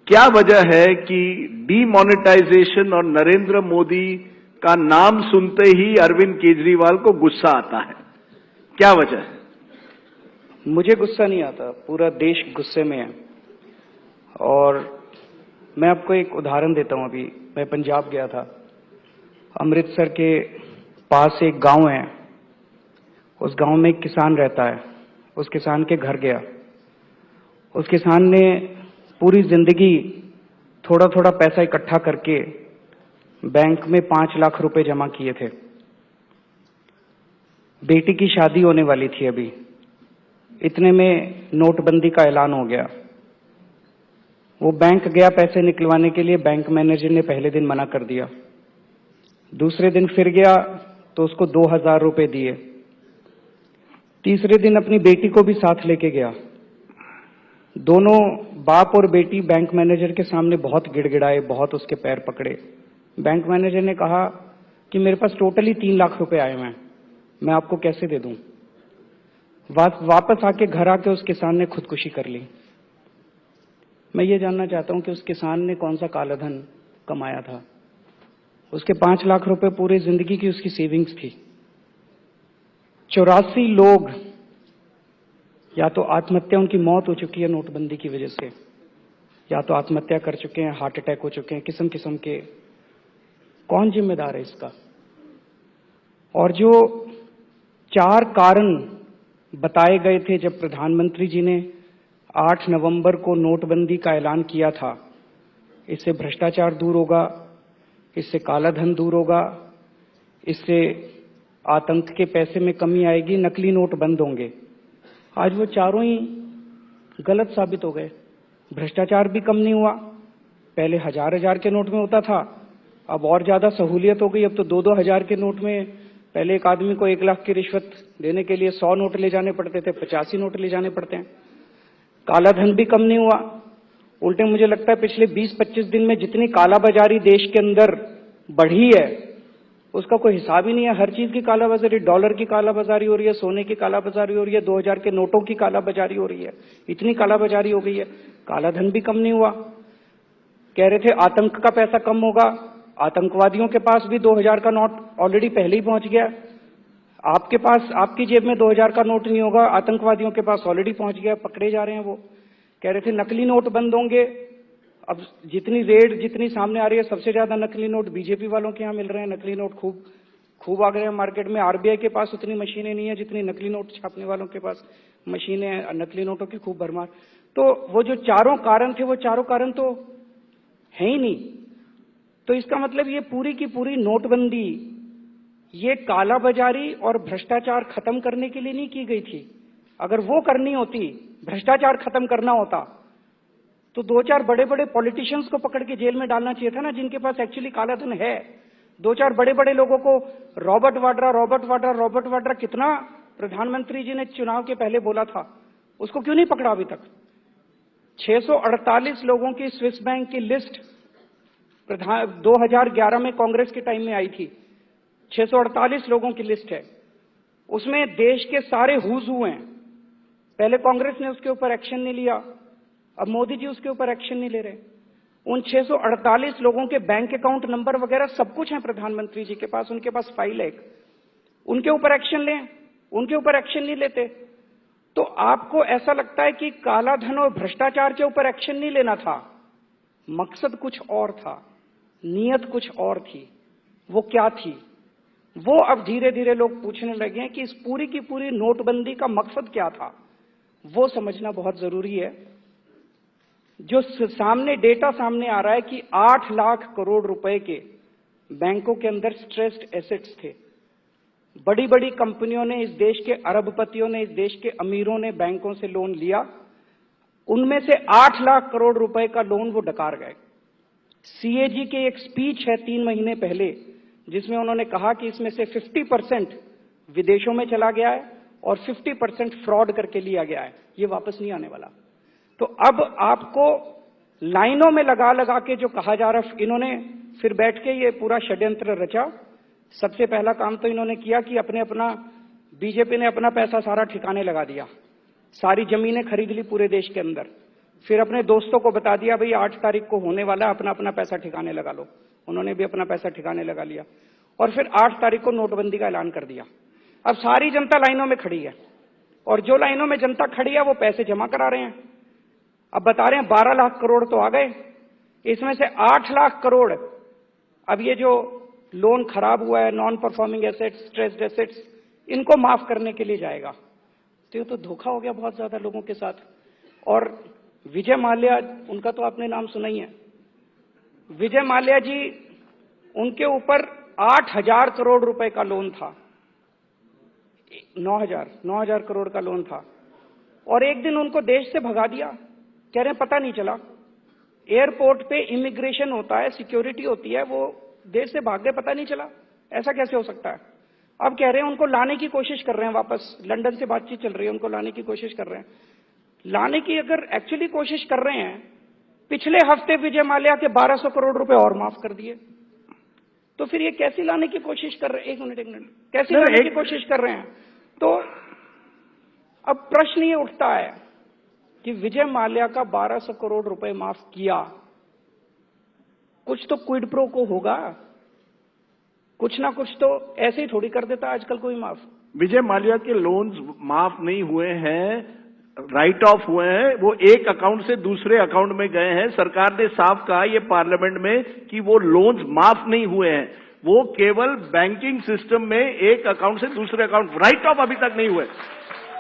क्या वजह है कि डीमोनेटाइजेशन और नरेंद्र मोदी का नाम सुनते ही अरविंद केजरीवाल को गुस्सा आता है? क्या वजह है? मुझे गुस्सा नहीं आता, पूरा देश गुस्से में है। और मैं आपको एक उदाहरण देता हूं। अभी मैं पंजाब गया था, अमृतसर के पास एक गांव है, उस गांव में एक किसान रहता है। उस किसान के घर गया। उस किसान ने पूरी जिंदगी थोड़ा थोड़ा पैसा इकट्ठा करके बैंक में 5 लाख रुपए जमा किए थे। बेटी की शादी होने वाली थी अभी, इतने में नोटबंदी का ऐलान हो गया। वो बैंक गया पैसे निकलवाने के लिए, बैंक मैनेजर ने पहले दिन मना कर दिया। दूसरे दिन फिर गया तो उसको 2,000 रुपए दिए। तीसरे दिन अपनी बेटी को भी साथ लेके गया। दोनों बाप और बेटी बैंक मैनेजर के सामने बहुत गिड़गिड़ाए, बहुत उसके पैर पकड़े। बैंक मैनेजर ने कहा कि मेरे पास टोटली 3 लाख रुपए आए हुए हैं, मैं आपको कैसे दे दूं। वापस आके घर आके उस किसान ने खुदकुशी कर ली। मैं ये जानना चाहता हूं कि उस किसान ने कौन सा काला धन कमाया था। उसके 5 लाख रुपए पूरी जिंदगी की उसकी सेविंग्स थी। 84 लोग या तो आत्महत्या, उनकी मौत हो चुकी है नोटबंदी की वजह से, या तो आत्महत्या कर चुके हैं, हार्ट अटैक हो चुके हैं, किस्म किस्म के। कौन जिम्मेदार है इसका? और जो 4 कारण बताए गए थे जब प्रधानमंत्री जी ने 8 नवंबर को नोटबंदी का ऐलान किया था, इससे भ्रष्टाचार दूर होगा, इससे काला धन दूर होगा, इससे आतंक के पैसे में कमी आएगी, नकली नोट बंद होंगे। आज वो चारों ही गलत साबित हो गए। भ्रष्टाचार भी कम नहीं हुआ। पहले 1000 के नोट में होता था, अब और ज्यादा सहूलियत हो गई। अब तो 2-2 हजार के नोट में पहले एक आदमी को 1 लाख की रिश्वत देने के लिए 100 नोट ले जाने पड़ते थे, 85 नोट ले जाने पड़ते हैं। काला धन भी कम नहीं हुआ। उल्टे मुझे लगता है पिछले 20-25 दिन में जितनी कालाबाजारी देश के अंदर बढ़ी है उसका कोई हिसाब ही नहीं है। हर चीज की कालाबाजारी, डॉलर की कालाबाजारी हो रही है, सोने की कालाबाजारी हो रही है, 2000 के नोटों की कालाबाजारी हो रही है। इतनी कालाबाजारी हो गई है, काला धन भी कम नहीं हुआ। कह रहे थे आतंक का पैसा कम होगा, आतंकवादियों के पास भी 2000 का नोट ऑलरेडी पहले ही पहुंच गया। आपके पास, आपकी जेब में 2000 का नोट नहीं होगा, आतंकवादियों के पास ऑलरेडी पहुंच गया, पकड़े जा रहे हैं वो। कह रहे थे नकली नोट बंद होंगे। अब जितनी रेड जितनी सामने आ रही है, सबसे ज्यादा नकली नोट बीजेपी वालों के यहां मिल रहे हैं। नकली नोट खूब आ गए हैं मार्केट में। आरबीआई के पास उतनी मशीनें नहीं है जितनी नकली नोट छापने वालों के पास मशीनें हैं। नकली नोटों की खूब भरमार। तो वो जो चारों कारण थे, वो चारों कारण तो है ही नहीं। तो इसका मतलब ये पूरी की पूरी नोटबंदी ये कालाबाजारी और भ्रष्टाचार खत्म करने के लिए नहीं की गई थी। अगर वो करनी होती, भ्रष्टाचार खत्म करना होता, तो 2-4 बड़े बड़े पॉलिटिशियंस को पकड़ के जेल में डालना चाहिए था ना, जिनके पास एक्चुअली काला धन है। 2-4 बड़े बड़े लोगों को, रॉबर्ट वाड्रा कितना प्रधानमंत्री जी ने चुनाव के पहले बोला था, उसको क्यों नहीं पकड़ा अभी तक? 648 लोगों की स्विस बैंक की लिस्ट 2011 में कांग्रेस के टाइम में आई थी। 648 लोगों की लिस्ट है, उसमें देश के सारे हुज हुए हैं। पहले कांग्रेस ने उसके ऊपर एक्शन नहीं लिया, अब मोदी जी उसके ऊपर एक्शन नहीं ले रहे। उन 648 लोगों के बैंक अकाउंट नंबर वगैरह सब कुछ है प्रधानमंत्री जी के पास, उनके पास फाइल है। उनके ऊपर एक्शन लें, उनके ऊपर एक्शन नहीं लेते। तो आपको ऐसा लगता है कि काला धन और भ्रष्टाचार के ऊपर एक्शन नहीं लेना था। मकसद कुछ और था, नीयत कुछ और थी। वो क्या थी? वो अब धीरे धीरे लोग पूछने लगे हैं कि इस पूरी की पूरी नोटबंदी का मकसद क्या था। वो समझना बहुत जरूरी है। जो सामने डेटा सामने आ रहा है कि 8 लाख करोड़ रुपए के बैंकों के अंदर स्ट्रेस्ड एसेट्स थे। बड़ी बड़ी कंपनियों ने, इस देश के अरबपतियों ने, इस देश के अमीरों ने बैंकों से लोन लिया। उनमें से 8 लाख करोड़ रुपए का लोन वो डकार गए। सीएजी की एक स्पीच है 3 महीने पहले, जिसमें उन्होंने कहा कि इसमें से 50% विदेशों में चला गया है और 50% फ्रॉड करके लिया गया है, ये वापस नहीं आने वाला। तो अब आपको लाइनों में लगा लगा के जो कहा जा रहा है, इन्होंने फिर बैठ के ये पूरा षड्यंत्र रचा। सबसे पहला काम तो इन्होंने किया कि बीजेपी ने अपना पैसा सारा ठिकाने लगा दिया, सारी जमीनें खरीद ली पूरे देश के अंदर, फिर अपने दोस्तों को बता दिया भाई 8 तारीख को होने वाला है, अपना अपना पैसा ठिकाने लगा लो। उन्होंने भी अपना पैसा ठिकाने लगा लिया और फिर 8 तारीख को नोटबंदी का ऐलान कर दिया। अब सारी जनता लाइनों में खड़ी है और जो लाइनों में जनता खड़ी है वो पैसे जमा करा रहे हैं। अब बता रहे हैं 12 लाख करोड़ तो आ गए, इसमें से 8 लाख करोड़ अब ये जो लोन खराब हुआ है, non performing assets, stressed assets, इनको माफ करने के लिए जाएगा। तो ये तो धोखा हो गया बहुत ज्यादा लोगों के साथ। और विजय माल्या, उनका तो आपने नाम सुना ही है। विजय माल्या जी, उनके ऊपर 8,000 करोड़ रुपए का लोन था, 9,000 करोड़ का लोन था और एक दिन उनको देश से भगा दिया। कह रहे हैं पता नहीं चला। एयरपोर्ट पे इमिग्रेशन होता है, सिक्योरिटी होती है, वो देश से भाग गए, पता नहीं चला। ऐसा कैसे हो सकता है? अब कह रहे हैं उनको लाने की कोशिश कर रहे हैं वापस, लंदन से बातचीत चल रही है, उनको लाने की कोशिश कर रहे हैं। लाने की अगर एक्चुअली कोशिश कर रहे हैं, पिछले हफ्ते विजय माल्या के 1200 करोड़ रुपए और माफ कर दिए, तो फिर ये कैसे लाने की कोशिश कर रहे हैं? एक मिनट, कैसे लाने की कोशिश कर रहे हैं? तो अब प्रश्न ये उठता है कि विजय माल्या का 1200 करोड़ रुपए माफ किया, कुछ तो क्विड प्रो को होगा, कुछ ना कुछ तो ऐसे ही थोड़ी कर देता आजकल कोई माफ। विजय माल्या के लोन्स माफ नहीं हुए हैं, राइट ऑफ हुए हैं, वो एक अकाउंट से दूसरे अकाउंट में गए हैं। सरकार ने साफ कहा ये पार्लियामेंट में कि वो लोन्स माफ नहीं हुए हैं, वो केवल बैंकिंग सिस्टम में एक अकाउंट से दूसरे अकाउंट, राइट ऑफ अभी तक नहीं हुए।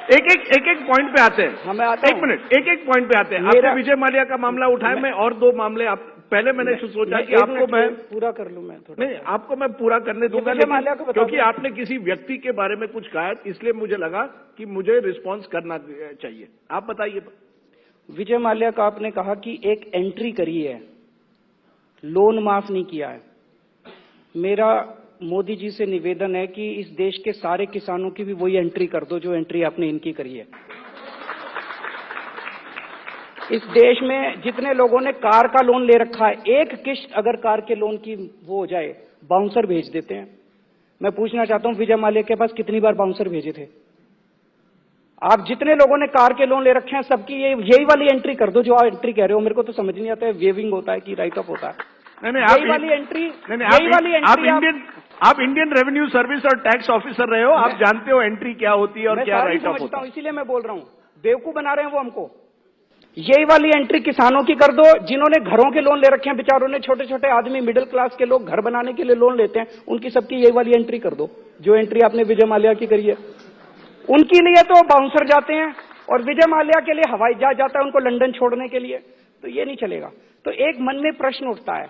एक पॉइंट पे आते हैं, हमें आता एक मिनट, एक पॉइंट पे आते हैं। आपने विजय माल्या का मामला उठाया, मैं और 2 मामले पहले मैंने सोचा कि आपको मैं पूरा कर लूं, मैं थोड़ा नहीं, आपको मैं पूरा करने दूंगा, क्योंकि आपने किसी व्यक्ति के बारे में कुछ कहा, इसलिए मुझे लगा कि मुझे रिस्पॉन्स करना चाहिए। आप बताइए। विजय माल्या का आपने कहा कि एक एंट्री करी है, लोन माफ नहीं किया है। मेरा मोदी जी से निवेदन है कि इस देश के सारे किसानों की भी वही एंट्री कर दो जो एंट्री आपने इनकी करी है। इस देश में जितने लोगों ने कार का लोन ले रखा है, एक किश्त अगर कार के लोन की वो हो जाए, बाउंसर भेज देते हैं। मैं पूछना चाहता हूं विजय माल्या के पास कितनी बार बाउंसर भेजे थे? आप जितने लोगों ने कार के लोन ले रखे हैं सबकी यही वाली एंट्री कर दो जो आप एंट्री कह रहे हो। मेरे को तो समझ नहीं आता है वेविंग होता है कि राइट ऑफ होता है। नहीं, यही वाली एंट्री, आप इंडियन रेवेन्यू सर्विस और टैक्स ऑफिसर रहे हो, आप जानते हो एंट्री क्या होती है और क्या राइट ऑफ होता है। इसीलिए मैं बोल रहा हूं, बेवकूफ बना रहे हैं वो हमको। यही वाली एंट्री किसानों की कर दो, जिन्होंने घरों के लोन ले रखे हैं, बेचारों ने, छोटे छोटे आदमी, मिडिल क्लास के लोग घर बनाने के लिए लोन लेते हैं, उनकी सबकी यही वाली एंट्री कर दो जो एंट्री आपने विजय माल्या की करी है। उनके लिए तो बाउंसर जाते हैं और विजय माल्या के लिए हवाई जहाज जाता है उनको लंदन छोड़ने के लिए, तो ये नहीं चलेगा। तो एक मन में प्रश्न उठता है